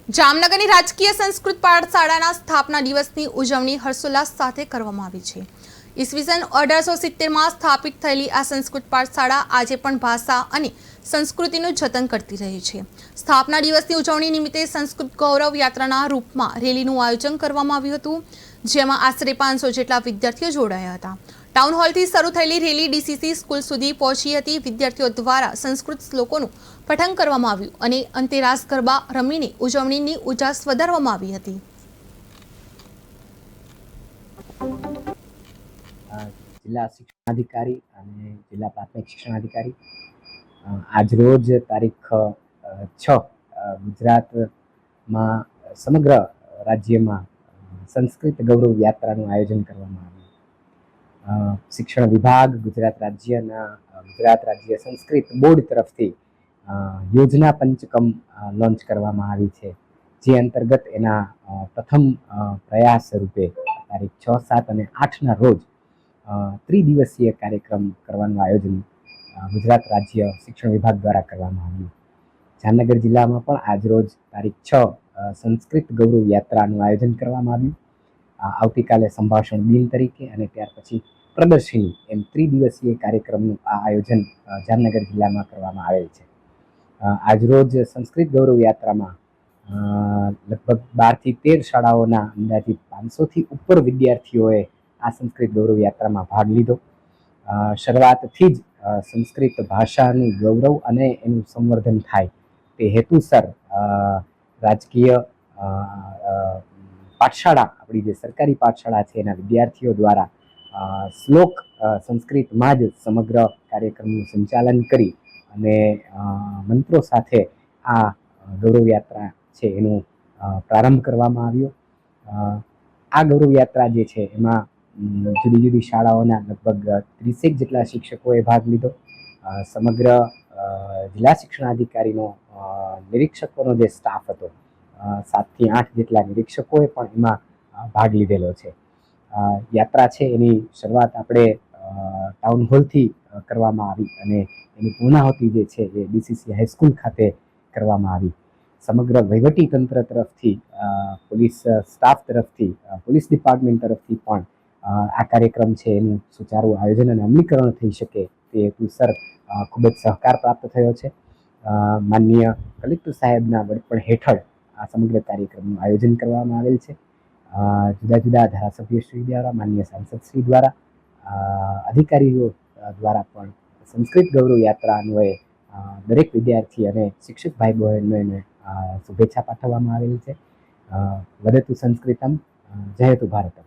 જામનગરની રાજકીય સંસ્કૃત પાઠશાળાના સ્થાપના દિવસની ઉજવણી હર્ષોલ્લાસ સાથે કરવામાં આવી છે। ઈસવીસન 1870માં સ્થાપિત થયેલી આ સંસ્કૃત પાઠશાળા આજે પણ ભાષા અને સંસ્કૃતિનું જતન કરતી રહી છે। સ્થાપના દિવસની ઉજવણી નિમિત્તે સંસ્કૃત ગૌરવ યાત્રાના રૂપમાં રેલીનું આયોજન કરવામાં આવ્યું હતું, જેમાં આશરે 500 જેટલા વિદ્યાર્થીઓ જોડાયા હતા। ટાઉન હોલથી શરૂ થયેલી રેલી ડીસીસી સ્કૂલ સુધી પહોંચી હતી। વિદ્યાર્થીઓ દ્વારા સંસ્કૃત શ્લોકોનું પઠન કરવામાં આવ્યું અને અંતે રાસ ગરબા રમીને ઉજવણીની ઉજાસ વધારવામાં આવી હતી। જિલ્લા શિક્ષણાધિકારી અને જિલ્લા પ્રાથમિક શિક્ષણાધિકારી આજરોજ તારીખ 6 ગુજરાતમાં સમગ્ર રાજ્યમાં સંસ્કૃત ગૌરવ યાત્રાનું આયોજન કરવામાં આવ્યું। શિક્ષણ વિભાગ ગુજરાત રાજ્ય સંસ્કૃત બોર્ડ તરફથી યોજના પંચકમ લોન્ચ કરવામાં આવી છે, જે અંતર્ગત એના પ્રથમ પ્રયાસ રૂપે તારીખ 6, 7 અને 8ના રોજ ત્રિદિવસીય કાર્યક્રમ કરવાનું આયોજન ગુજરાત રાજ્ય શિક્ષણ વિભાગ દ્વારા કરવામાં આવ્યું। જામનગર જિલ્લામાં પણ આજરોજ તારીખ 6 સંસ્કૃત ગૌરવ યાત્રાનું આયોજન કરવામાં આવ્યું। આવતીકાલે સંભાષણ દિન તરીકે અને ત્યાર પછી પ્રદર્શની એમ ત્રિદિવસીય કાર્યક્રમનું આ આયોજન જામનગર જિલ્લામાં કરવામાં આવેલ છે। આજરોજ સંસ્કૃત ગૌરવ યાત્રામાં લગભગ 12 થી 13 શાળાઓના અંદાજિત 500થી ઉપર વિદ્યાર્થીઓએ આ સંસ્કૃત ગૌરવ યાત્રામાં ભાગ લીધો। શરૂઆતથી જ સંસ્કૃત ભાષાનું ગૌરવ અને એનું સંવર્ધન થાય તે હેતુસર રાજકીય પાઠશાળા, આપણી જે સરકારી પાઠશાળા છે એના વિદ્યાર્થીઓ દ્વારા શ્લોક સંસ્કૃતમાં જ સમગ્ર કાર્યક્રમનું સંચાલન કરી અને મંત્રો સાથે આ ગૌરવ યાત્રા છે એનો પ્રારંભ કરવામાં આવ્યો। આ ગૌરવ યાત્રા જે છે એમાં જુદી જુદી શાળાઓના લગભગ 30 જેટલા શિક્ષકોએ ભાગ લીધો। સમગ્ર જિલ્લા શિક્ષણાધિકારીનો નિરીક્ષકોનો જે સ્ટાફ હતો, 7 થી 8 જેટલા નિરીક્ષકોએ પણ એમાં ભાગ લીધેલો છે। યાત્રા છે એની શરૂઆત આપણે ટાઉન હોલથી કરવામાં આવી અને એની પૂર્ણાહુતિ જે છે એ ડીસીસી હાઈસ્કૂલ ખાતે કરવામાં આવી। સમગ્ર વહીવટી તંત્ર તરફથી, પોલીસ સ્ટાફ તરફથી, પોલીસ ડિપાર્ટમેન્ટ તરફથી પણ આ કાર્યક્રમ છે એનું સુચારું આયોજન અને અમલીકરણ થઈ શકે તે હેતુસર ખૂબ જ સહકાર પ્રાપ્ત થયો છે। માનનીય કલેક્ટર સાહેબના વડપણ હેઠળ આ સમગ્ર કાર્યક્રમનું આયોજન કરવામાં આવેલ છે। જુદા જુદા ધારાસભ્યશ્રી દ્વારા, માનનીય સાંસદશ્રી દ્વારા, અધિકારીઓ દ્વારા પણ સંસ્કૃત ગૌરવ યાત્રા અન્વયે દરેક વિદ્યાર્થી અને શિક્ષક ભાઈ બહેનોને શુભેચ્છા પાઠવવામાં આવેલ છે। વદતુ સંસ્કૃતમ, જયતુ ભારતમ।